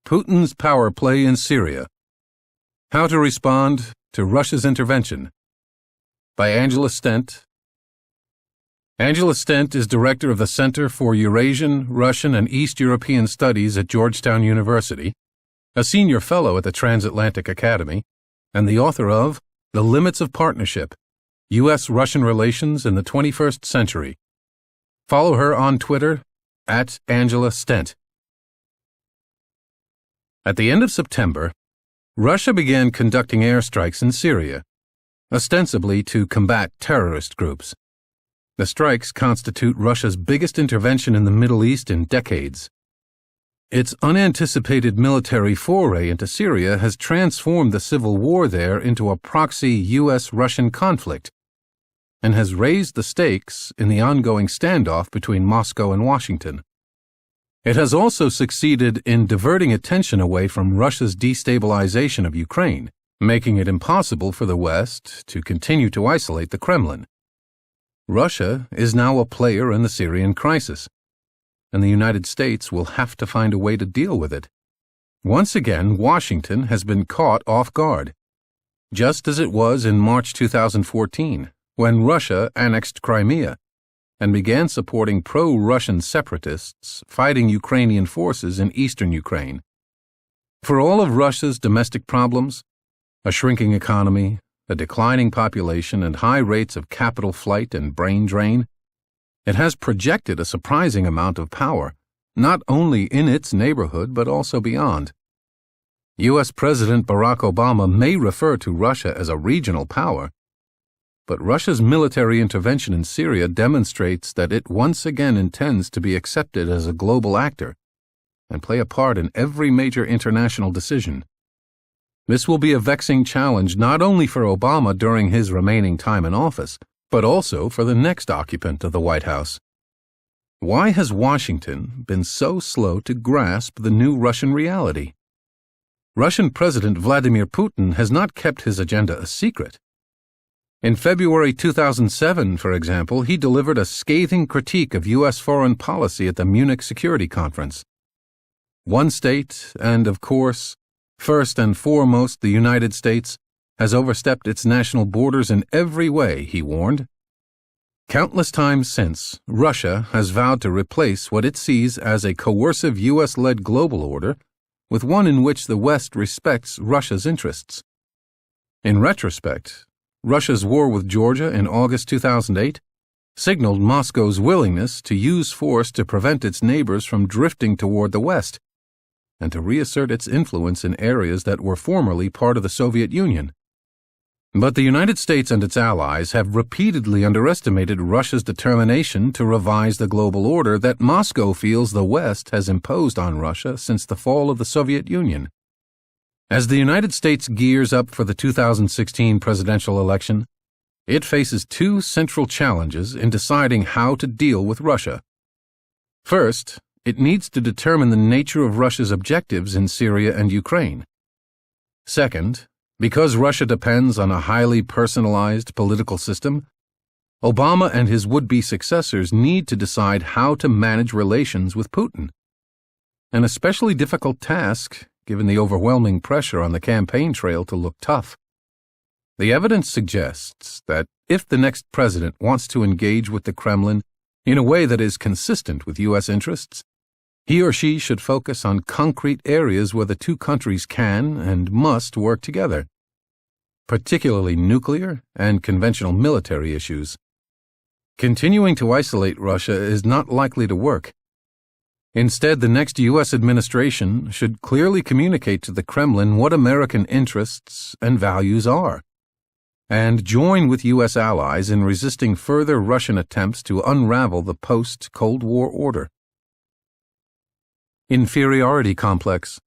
Putin's power play in Syria. How to respond to Russia's intervention. By Angela Stent. Angela Stent is director of the Center for Eurasian, Russian, and East European Studies at Georgetown University, a senior fellow at the Transatlantic Academy, and the author of The Limits of Partnership, U.S.-Russian Relations in the 21st Century. Follow her on Twitter at Angela Stent. At the end of September, Russia began conducting airstrikes in Syria, ostensibly to combat terrorist groups. The strikes constitute Russia's biggest intervention in the Middle East in decades. Its unanticipated military foray into Syria has transformed the civil war there into a proxy U.S.-Russian conflict and has raised the stakes in the ongoing standoff between Moscow and Washington. It has also succeeded in diverting attention away from Russia's destabilization of Ukraine, making it impossible for the West to continue to isolate the Kremlin. Russia is now a player in the Syrian crisis, and the United States will have to find a way to deal with it. Once again, Washington has been caught off guard, just as it was in March 2014, when Russia annexed Crimea and began supporting pro-Russian separatists fighting Ukrainian forces in eastern Ukraine. For all of Russia's domestic problems, a shrinking economy, a declining population, and high rates of capital flight and brain drain, it has projected a surprising amount of power, not only in its neighborhood but also beyond. U.S. President Barack Obama may refer to Russia as a regional power, but Russia's military intervention in Syria demonstrates that it once again intends to be accepted as a global actor and play a part in every major international decision. This will be a vexing challenge not only for Obama during his remaining time in office, but also for the next occupant of the White House. Why has Washington been so slow to grasp the new Russian reality? Russian President Vladimir Putin has not kept his agenda a secret. In February 2007, for example, he delivered a scathing critique of U.S. foreign policy at the Munich Security Conference. One state, and of course, first and foremost the United States, has overstepped its national borders in every way, he warned. Countless times since, Russia has vowed to replace what it sees as a coercive U.S.-led global order with one in which the West respects Russia's interests. In retrospect, Russia's war with Georgia in August 2008 signaled Moscow's willingness to use force to prevent its neighbors from drifting toward the West and to reassert its influence in areas that were formerly part of the Soviet Union. But the United States and its allies have repeatedly underestimated Russia's determination to revise the global order that Moscow feels the West has imposed on Russia since the fall of the Soviet Union. As the United States gears up for the 2016 presidential election, it faces two central challenges in deciding how to deal with Russia. First, it needs to determine the nature of Russia's objectives in Syria and Ukraine. Second, because Russia depends on a highly personalized political system, Obama and his would-be successors need to decide how to manage relations with Putin. An especially difficult task, given the overwhelming pressure on the campaign trail to look tough. The evidence suggests that if the next president wants to engage with the Kremlin in a way that is consistent with U.S. interests, he or she should focus on concrete areas where the two countries can and must work together, particularly nuclear and conventional military issues. Continuing to isolate Russia is not likely to work. Instead, the next U.S. administration should clearly communicate to the Kremlin what American interests and values are, and join with U.S. allies in resisting further Russian attempts to unravel the post-Cold War order. Inferiority complex.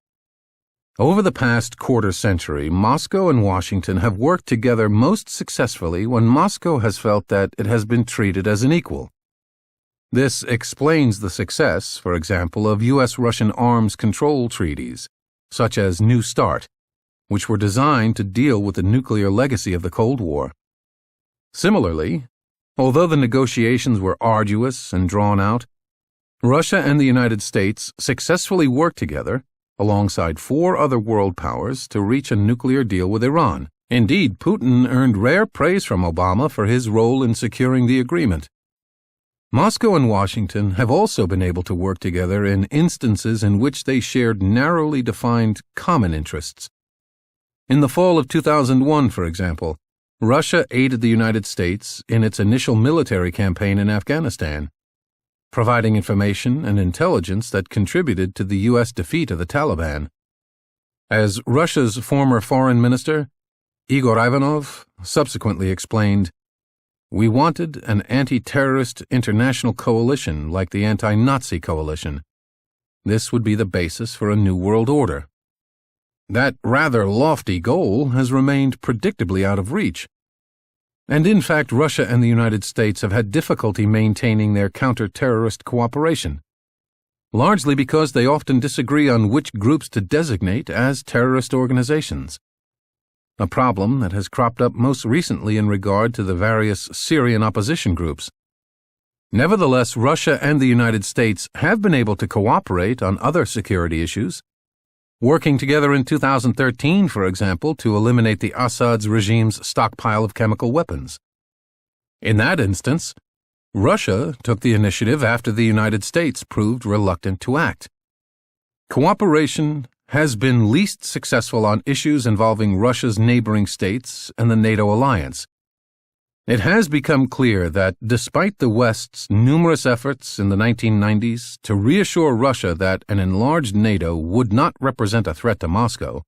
Over the past quarter-century, Moscow and Washington have worked together most successfully when Moscow has felt that it has been treated as an equal. This explains the success, for example, of U.S.-Russian arms control treaties, such as New START, which were designed to deal with the nuclear legacy of the Cold War. Similarly, although the negotiations were arduous and drawn out, Russia and the United States successfully worked together alongside 4 other world powers, to reach a nuclear deal with Iran. Indeed, Putin earned rare praise from Obama for his role in securing the agreement. Moscow and Washington have also been able to work together in instances in which they shared narrowly defined common interests. In the fall of 2001, for example, Russia aided the United States in its initial military campaign in Afghanistan, providing information and intelligence that contributed to the U.S. defeat of the Taliban. As Russia's former foreign minister, Igor Ivanov, subsequently explained, "We wanted an anti-terrorist international coalition like the anti-Nazi coalition. This would be the basis for a new world order." That rather lofty goal has remained predictably out of reach. And in fact, Russia and the United States have had difficulty maintaining their counter-terrorist cooperation, largely because they often disagree on which groups to designate as terrorist organizations. A problem that has cropped up most recently in regard to the various Syrian opposition groups. Nevertheless, Russia and the United States have been able to cooperate on other security issues, working together in 2013, for example, to eliminate the Assad's regime's stockpile of chemical weapons. In that instance, Russia took the initiative after the United States proved reluctant to act. Cooperation has been least successful on issues involving Russia's neighboring states and the NATO alliance. It has become clear that despite the West's numerous efforts in the 1990s to reassure Russia that an enlarged NATO would not represent a threat to Moscow,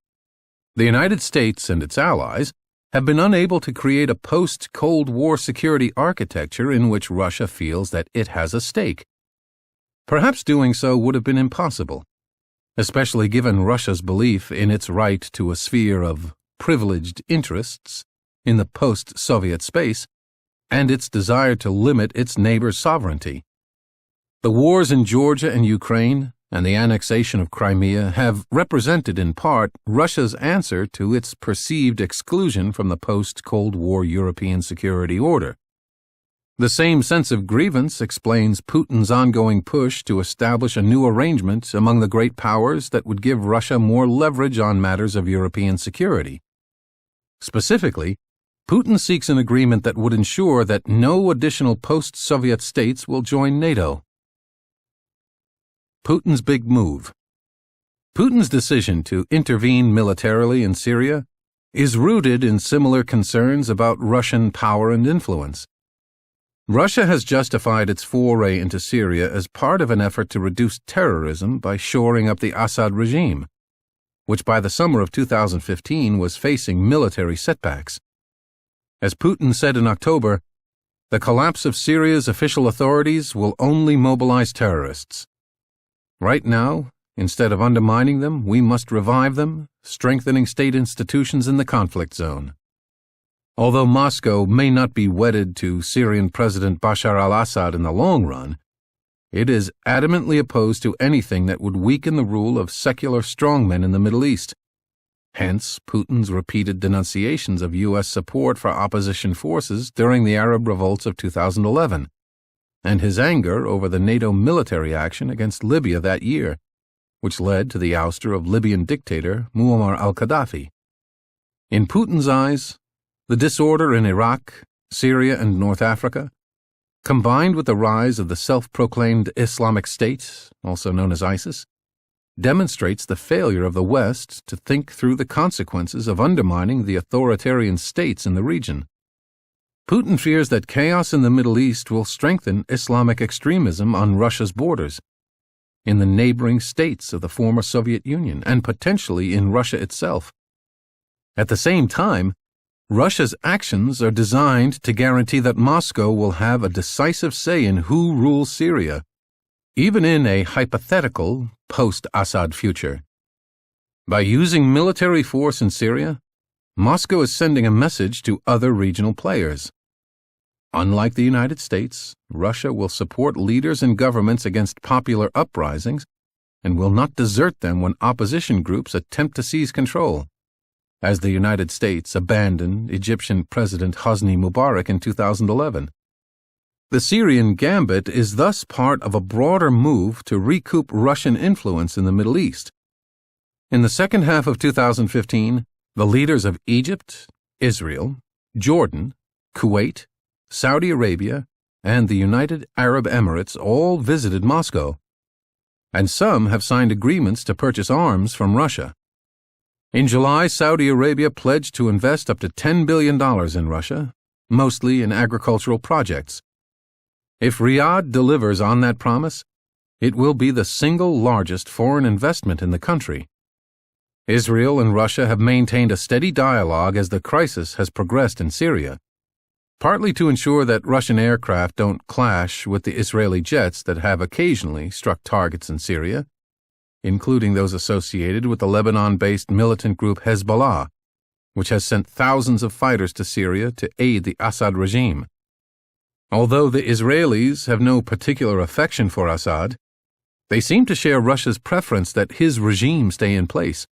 the United States and its allies have been unable to create a post-Cold War security architecture in which Russia feels that it has a stake. Perhaps doing so would have been impossible, especially given Russia's belief in its right to a sphere of privileged interests in the post-Soviet space and its desire to limit its neighbors' sovereignty. The wars in Georgia and Ukraine and the annexation of Crimea have represented in part Russia's answer to its perceived exclusion from the post-Cold War European security order. The same sense of grievance explains Putin's ongoing push to establish a new arrangement among the great powers that would give Russia more leverage on matters of European security. Specifically, Putin seeks an agreement that would ensure that no additional post-Soviet states will join NATO. Putin's big move. Putin's decision to intervene militarily in Syria is rooted in similar concerns about Russian power and influence. Russia has justified its foray into Syria as part of an effort to reduce terrorism by shoring up the Assad regime, which by the summer of 2015 was facing military setbacks. As Putin said in October, the collapse of Syria's official authorities will only mobilize terrorists. Right now, instead of undermining them, we must revive them, strengthening state institutions in the conflict zone. Although Moscow may not be wedded to Syrian President Bashar al-Assad in the long run, it is adamantly opposed to anything that would weaken the rule of secular strongmen in the Middle East. Hence, Putin's repeated denunciations of U.S. support for opposition forces during the Arab revolts of 2011, and his anger over the NATO military action against Libya that year, which led to the ouster of Libyan dictator Muammar al-Gaddafi. In Putin's eyes, the disorder in Iraq, Syria, and North Africa, combined with the rise of the self-proclaimed Islamic State, also known as ISIS, demonstrates the failure of the West to think through the consequences of undermining the authoritarian states in the region. Putin fears that chaos in the Middle East will strengthen Islamic extremism on Russia's borders, in the neighboring states of the former Soviet Union, and potentially in Russia itself. At the same time, Russia's actions are designed to guarantee that Moscow will have a decisive say in who rules Syria, even in a hypothetical post-Assad future. By using military force in Syria, Moscow is sending a message to other regional players. Unlike the United States, Russia will support leaders and governments against popular uprisings and will not desert them when opposition groups attempt to seize control, as the United States abandoned Egyptian President Hosni Mubarak in 2011. The Syrian gambit is thus part of a broader move to recoup Russian influence in the Middle East, In the second half of 2015, the leaders of Egypt, Israel, Jordan, Kuwait, Saudi Arabia, and the United Arab Emirates all visited Moscow, and some have signed agreements to purchase arms from Russia. In July, Saudi Arabia pledged to invest up to $10 billion in Russia, mostly in agricultural projects. If Riyadh delivers on that promise, it will be the single largest foreign investment in the country. Israel and Russia have maintained a steady dialogue as the crisis has progressed in Syria, partly to ensure that Russian aircraft don't clash with the Israeli jets that have occasionally struck targets in Syria, including those associated with the Lebanon-based militant group Hezbollah, which has sent thousands of fighters to Syria to aid the Assad regime. Although the Israelis have no particular affection for Assad, they seem to share Russia's preference that his regime stay in place,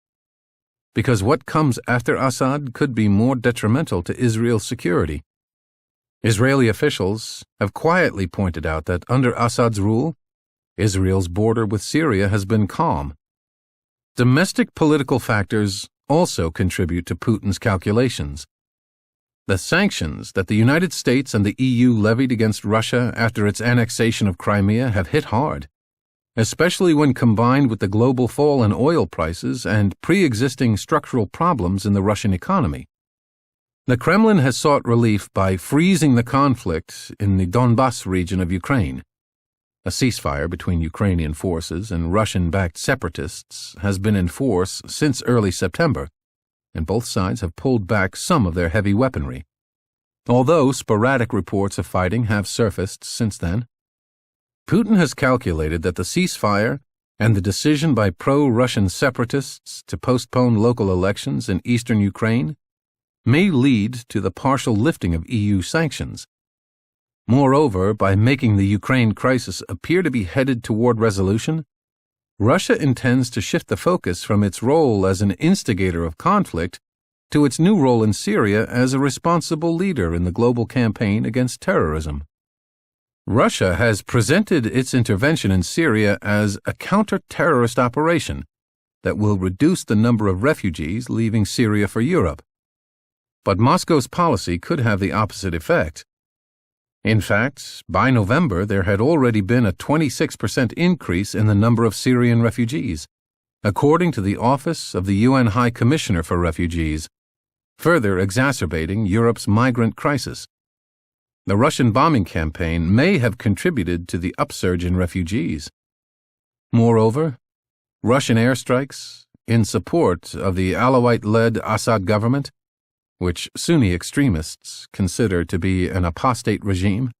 because what comes after Assad could be more detrimental to Israel's security. Israeli officials have quietly pointed out that under Assad's rule, Israel's border with Syria has been calm. Domestic political factors also contribute to Putin's calculations. The sanctions that the United States and the EU levied against Russia after its annexation of Crimea have hit hard, especially when combined with the global fall in oil prices and pre-existing structural problems in the Russian economy. The Kremlin has sought relief by freezing the conflict in the Donbas region of Ukraine. A ceasefire between Ukrainian forces and Russian-backed separatists has been in force since early September, and both sides have pulled back some of their heavy weaponry, although sporadic reports of fighting have surfaced since then. Putin has calculated that the ceasefire and the decision by pro-Russian separatists to postpone local elections in eastern Ukraine may lead to the partial lifting of EU sanctions. Moreover, by making the Ukraine crisis appear to be headed toward resolution, Russia intends to shift the focus from its role as an instigator of conflict to its new role in Syria as a responsible leader in the global campaign against terrorism. Russia has presented its intervention in Syria as a counter-terrorist operation that will reduce the number of refugees leaving Syria for Europe. But Moscow's policy could have the opposite effect. In fact, by November there had already been a 26% increase in the number of Syrian refugees, according to the Office of the UN High Commissioner for Refugees, further exacerbating Europe's migrant crisis. The Russian bombing campaign may have contributed to the upsurge in refugees. Moreover, Russian airstrikes, in support of the Alawite-led Assad government, which Sunni extremists consider to be an apostate regime,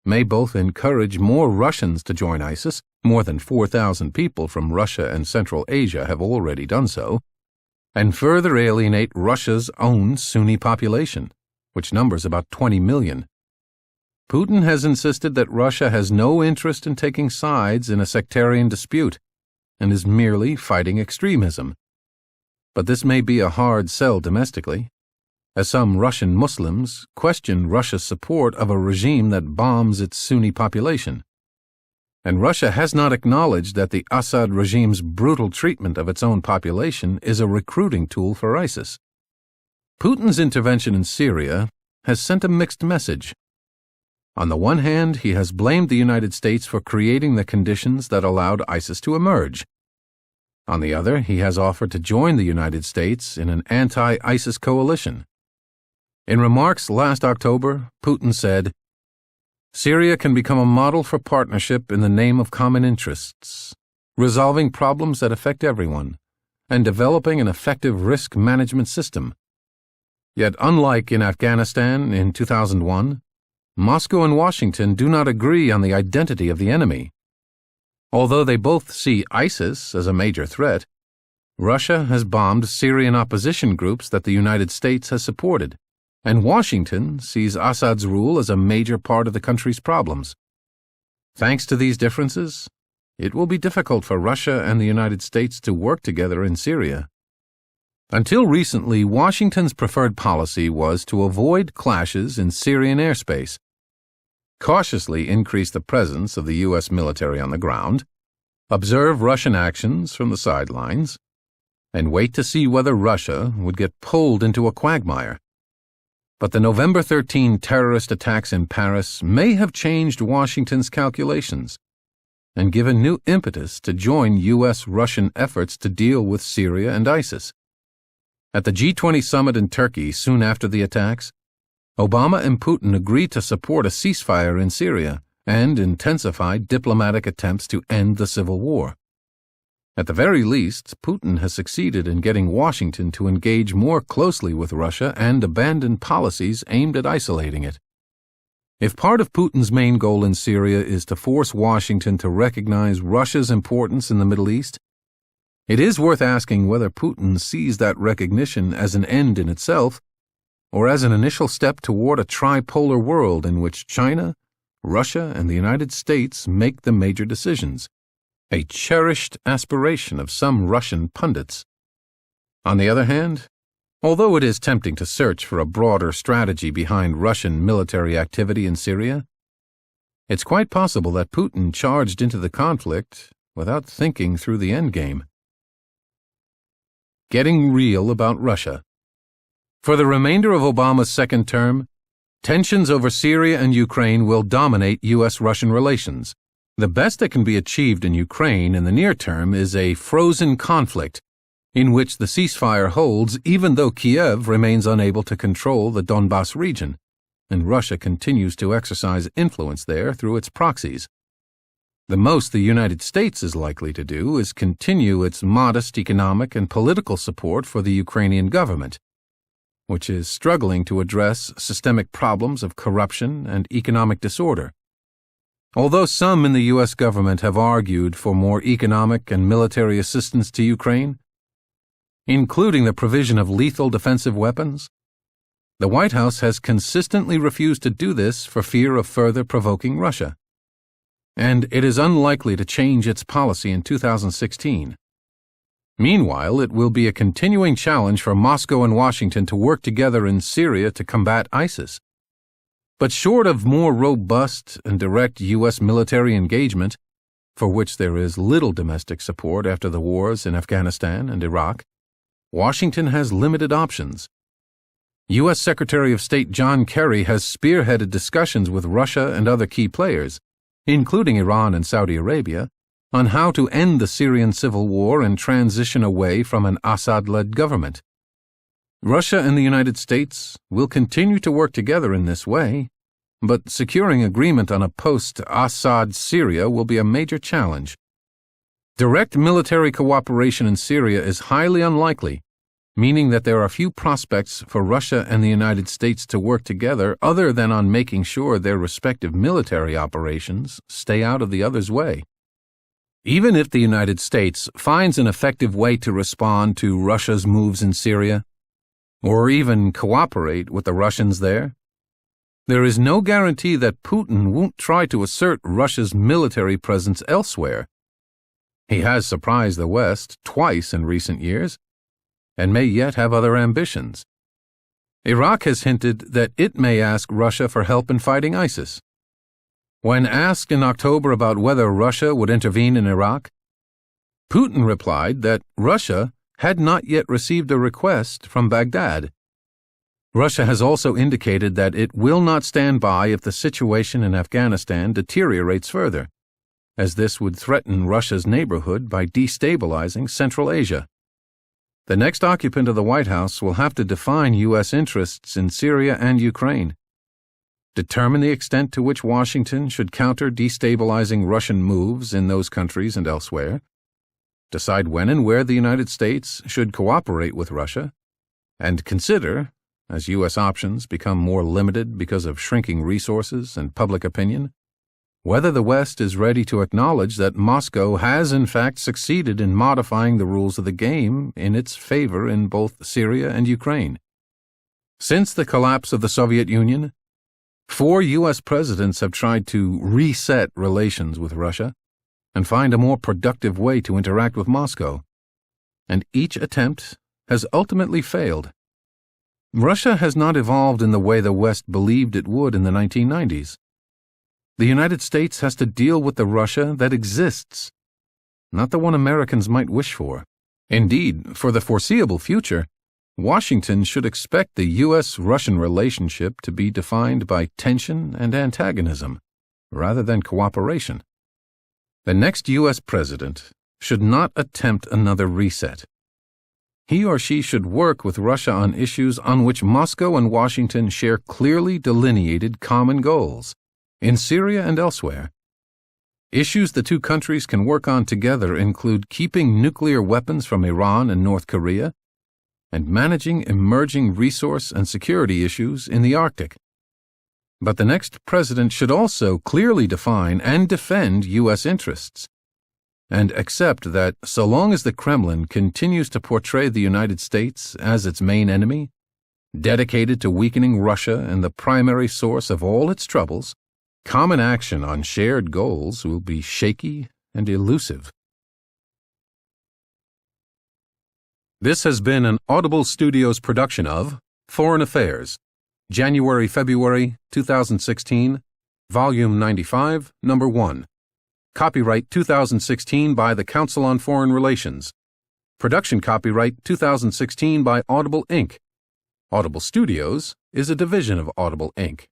may both encourage more Russians to join ISIS, more than 4,000 people from Russia and Central Asia have already done so, and further alienate Russia's own Sunni population, which numbers about 20 million. Putin has insisted that Russia has no interest in taking sides in a sectarian dispute and is merely fighting extremism. But this may be a hard sell domestically, as some Russian Muslims question Russia's support of a regime that bombs its Sunni population. And Russia has not acknowledged that the Assad regime's brutal treatment of its own population is a recruiting tool for ISIS. Putin's intervention in Syria has sent a mixed message. On the one hand, he has blamed the United States for creating the conditions that allowed ISIS to emerge. On the other, he has offered to join the United States in an anti-ISIS coalition. In remarks last October, Putin said, "Syria can become a model for partnership in the name of common interests, resolving problems that affect everyone, and developing an effective risk management system." Yet unlike in Afghanistan in 2001, Moscow and Washington do not agree on the identity of the enemy. Although they both see ISIS as a major threat, Russia has bombed Syrian opposition groups that the United States has supported, and Washington sees Assad's rule as a major part of the country's problems. Thanks to these differences, it will be difficult for Russia and the United States to work together in Syria. Until recently, Washington's preferred policy was to avoid clashes in Syrian airspace, cautiously increase the presence of the U.S. military on the ground, observe Russian actions from the sidelines, and wait to see whether Russia would get pulled into a quagmire. But the November 13 terrorist attacks in Paris may have changed Washington's calculations and given new impetus to join U.S.-Russian efforts to deal with Syria and ISIS. At the G20 summit in Turkey soon after the attacks, Obama and Putin agreed to support a ceasefire in Syria and intensified diplomatic attempts to end the civil war. At the very least, Putin has succeeded in getting Washington to engage more closely with Russia and abandon policies aimed at isolating it. If part of Putin's main goal in Syria is to force Washington to recognize Russia's importance in the Middle East, it is worth asking whether Putin sees that recognition as an end in itself or as an initial step toward a tripolar world in which China, Russia, and the United States make the major decisions, a cherished aspiration of some Russian pundits. On the other hand, although it is tempting to search for a broader strategy behind Russian military activity in Syria, it's quite possible that Putin charged into the conflict without thinking through the endgame. Getting real about Russia. For the remainder of Obama's second term, tensions over Syria and Ukraine will dominate U.S.-Russian relations. The best that can be achieved in Ukraine in the near term is a frozen conflict in which the ceasefire holds even though Kiev remains unable to control the Donbas region, and Russia continues to exercise influence there through its proxies. The most the United States is likely to do is continue its modest economic and political support for the Ukrainian government, which is struggling to address systemic problems of corruption and economic disorder. Although some in the U.S. government have argued for more economic and military assistance to Ukraine, including the provision of lethal defensive weapons, the White House has consistently refused to do this for fear of further provoking Russia, and it is unlikely to change its policy in 2016. Meanwhile, it will be a continuing challenge for Moscow and Washington to work together in Syria to combat ISIS. But short of more robust and direct U.S. military engagement, for which there is little domestic support after the wars in Afghanistan and Iraq, Washington has limited options. U.S. Secretary of State John Kerry has spearheaded discussions with Russia and other key players, including Iran and Saudi Arabia, on how to end the Syrian civil war and transition away from an Assad-led government. Russia and the United States will continue to work together in this way, but securing agreement on a post-Assad Syria will be a major challenge. Direct military cooperation in Syria is highly unlikely, meaning that there are few prospects for Russia and the United States to work together other than on making sure their respective military operations stay out of the other's way. Even if the United States finds an effective way to respond to Russia's moves in Syria, or even cooperate with the Russians there, there is no guarantee that Putin won't try to assert Russia's military presence elsewhere. He has surprised the West twice in recent years, and may yet have other ambitions. Iraq has hinted that it may ask Russia for help in fighting ISIS. When asked in October about whether Russia would intervene in Iraq, Putin replied that Russia had not yet received a request from Baghdad. Russia has also indicated that it will not stand by if the situation in Afghanistan deteriorates further, as this would threaten Russia's neighborhood by destabilizing Central Asia. The next occupant of the White House will have to define U.S. interests in Syria and Ukraine, determine the extent to which Washington should counter destabilizing Russian moves in those countries and elsewhere, decide when and where the United States should cooperate with Russia, and consider, as U.S. options become more limited because of shrinking resources and public opinion, whether the West is ready to acknowledge that Moscow has in fact succeeded in modifying the rules of the game in its favor in both Syria and Ukraine. Since the collapse of the Soviet Union, 4 U.S. presidents have tried to reset relations with Russia and find a more productive way to interact with Moscow, and each attempt has ultimately failed. Russia has not evolved in the way the West believed it would in the 1990s. The United States has to deal with the Russia that exists, not the one Americans might wish for. Indeed, for the foreseeable future, Washington should expect the U.S.-Russian relationship to be defined by tension and antagonism, rather than cooperation. The next U.S. president should not attempt another reset. He or she should work with Russia on issues on which Moscow and Washington share clearly delineated common goals, in Syria and elsewhere. Issues the two countries can work on together include keeping nuclear weapons from Iran and North Korea, and managing emerging resource and security issues in the Arctic. But the next president should also clearly define and defend U.S. interests, and accept that so long as the Kremlin continues to portray the United States as its main enemy, dedicated to weakening Russia and the primary source of all its troubles, common action on shared goals will be shaky and elusive. This has been an Audible Studios production of Foreign Affairs, January-February 2016, Volume 95, Number 1. Copyright 2016 by the Council on Foreign Relations. Production copyright 2016 by Audible Inc. Audible Studios is a division of Audible Inc.